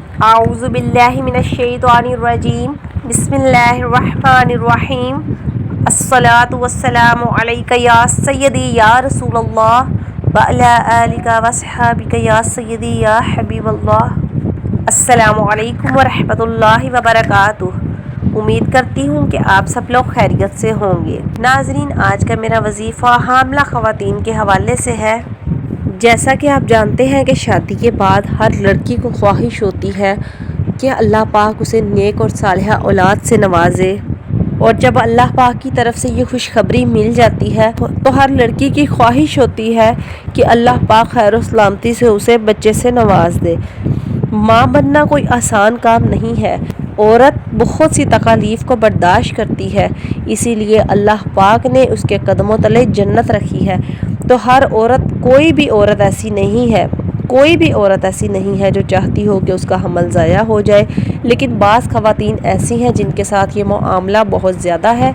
اعوذ باللہ من الشیطان الرجیم بسم اللہ الرحمن الرحیم الصلاۃ والسلام علیک یا سیدی یا رسول اللہ وعلی آلک واصحابک یا سیدی یا حبیب اللہ۔ السلام علیکم ورحمۃ اللہ وبرکاتہ۔ امید کرتی ہوں کہ آپ سب لوگ خیریت سے ہوں گے۔ ناظرین، آج کا میرا وظیفہ حاملہ خواتین کے حوالے سے ہے۔ جیسا کہ آپ جانتے ہیں کہ شادی کے بعد ہر لڑکی کو خواہش ہوتی ہے کہ اللہ پاک اسے نیک اور صالحہ اولاد سے نوازے، اور جب اللہ پاک کی طرف سے یہ خوشخبری مل جاتی ہے تو ہر لڑکی کی خواہش ہوتی ہے کہ اللہ پاک خیر و سلامتی سے اسے بچے سے نواز دے۔ ماں بننا کوئی آسان کام نہیں ہے، عورت بہت سی تکالیف کو برداشت کرتی ہے، اسی لیے اللہ پاک نے اس کے قدموں تلے جنت رکھی ہے۔ تو ہر عورت، کوئی بھی عورت ایسی نہیں ہے جو چاہتی ہو کہ اس کا حمل ضائع ہو جائے، لیکن بعض خواتین ایسی ہیں جن کے ساتھ یہ معاملہ بہت زیادہ ہے۔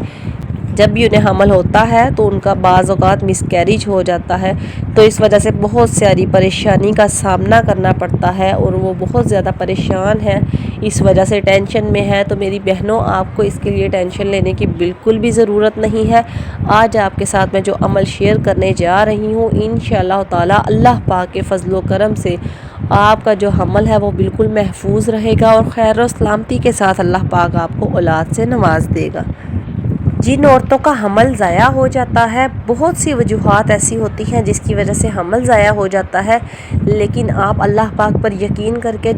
جب بھی انہیں حمل ہوتا ہے تو ان کا بعض اوقات مس کیریج ہو جاتا ہے، تو اس وجہ سے بہت ساری پریشانی کا سامنا کرنا پڑتا ہے اور وہ بہت زیادہ پریشان ہیں، اس وجہ سے ٹینشن میں ہے۔ تو میری بہنوں، آپ کو اس کے لیے ٹینشن لینے کی بالکل بھی ضرورت نہیں ہے۔ آج آپ کے ساتھ میں جو عمل شیئر کرنے جا رہی ہوں، انشاءاللہ تعالی اللہ پاک کے فضل و کرم سے آپ کا جو حمل ہے وہ بالکل محفوظ رہے گا اور خیر و سلامتی کے ساتھ اللہ پاک آپ کو اولاد سے نواز دے گا۔ جن عورتوں کا حمل ضائع ہو جاتا ہے، بہت سی وجوہات ایسی ہوتی ہیں جس کی وجہ سے حمل ضائع ہو جاتا ہے، لیکن آپ اللہ پاک پر یقین کر کے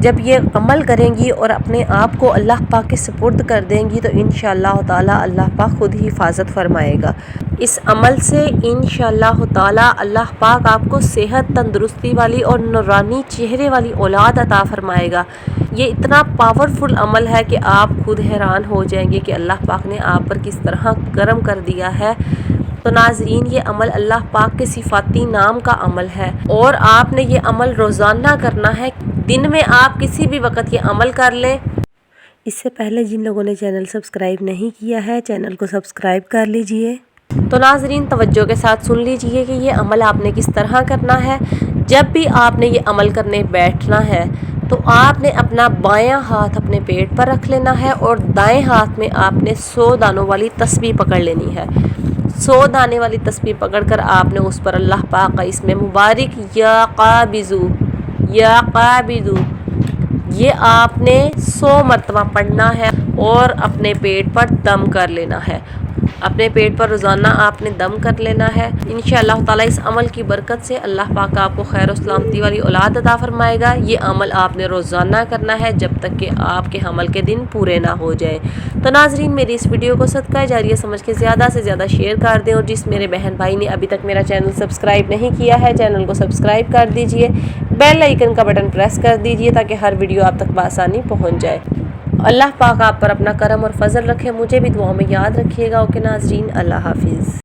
جب یہ عمل کریں گی اور اپنے آپ کو اللہ پاک کے سپرد کر دیں گی تو انشاءاللہ تعالی اللہ پاک خود ہی حفاظت فرمائے گا۔ اس عمل سے انشاءاللہ تعالی اللہ پاک آپ کو صحت، تندرستی والی اور نورانی چہرے والی اولاد عطا فرمائے گا۔ یہ اتنا پاورفل عمل ہے کہ آپ خود حیران ہو جائیں گے کہ اللہ پاک نے آپ پر کس طرح کرم کر دیا ہے۔ تو ناظرین، یہ عمل اللہ پاک کے صفاتی نام کا عمل ہے اور آپ نے یہ عمل روزانہ کرنا ہے۔ دن میں آپ کسی بھی وقت یہ عمل کر لیں۔ اس سے پہلے جن لوگوں نے چینل سبسکرائب نہیں کیا ہے، چینل کو سبسکرائب کر لیجئے۔ تو ناظرین، توجہ کے ساتھ سن لیجئے کہ یہ عمل آپ نے کس طرح کرنا ہے۔ جب بھی آپ نے یہ عمل کرنے بیٹھنا ہے تو آپ نے اپنا بایاں ہاتھ اپنے پیٹ پر رکھ لینا ہے اور دائیں ہاتھ میں آپ نے 100 دانوں والی تسبیح پکڑ لینی ہے۔ 100 دانے والی تسبیح پکڑ کر آپ نے اس پر اللہ پاک کا اسم مبارک یا قابضو یہ آپ نے 100 مرتبہ پڑھنا ہے اور اپنے پیٹ پر دم کر لینا ہے۔ اپنے پیٹ پر روزانہ آپ نے دم کر لینا ہے۔ انشاءاللہ تعالی اس عمل کی برکت سے اللہ پاک آپ کو خیر و سلامتی والی اولاد عطا فرمائے گا۔ یہ عمل آپ نے روزانہ کرنا ہے جب تک کہ آپ کے حمل کے دن پورے نہ ہو جائیں۔ تو ناظرین، میری اس ویڈیو کو صدقہ جاریہ سمجھ کے زیادہ سے زیادہ شیئر کر دیں، اور جس میرے بہن بھائی نے ابھی تک میرا چینل سبسکرائب نہیں کیا ہے، چینل کو سبسکرائب کر دیجئے، بیل آئیکن کا بٹن پریس کر دیجئے تاکہ ہر ویڈیو آپ تک بآسانی پہنچ جائے۔ اللہ پاک آپ پر اپنا کرم اور فضل رکھے۔ مجھے بھی دعاؤں میں یاد رکھیے گا۔ اوکے ناظرین، اللہ حافظ۔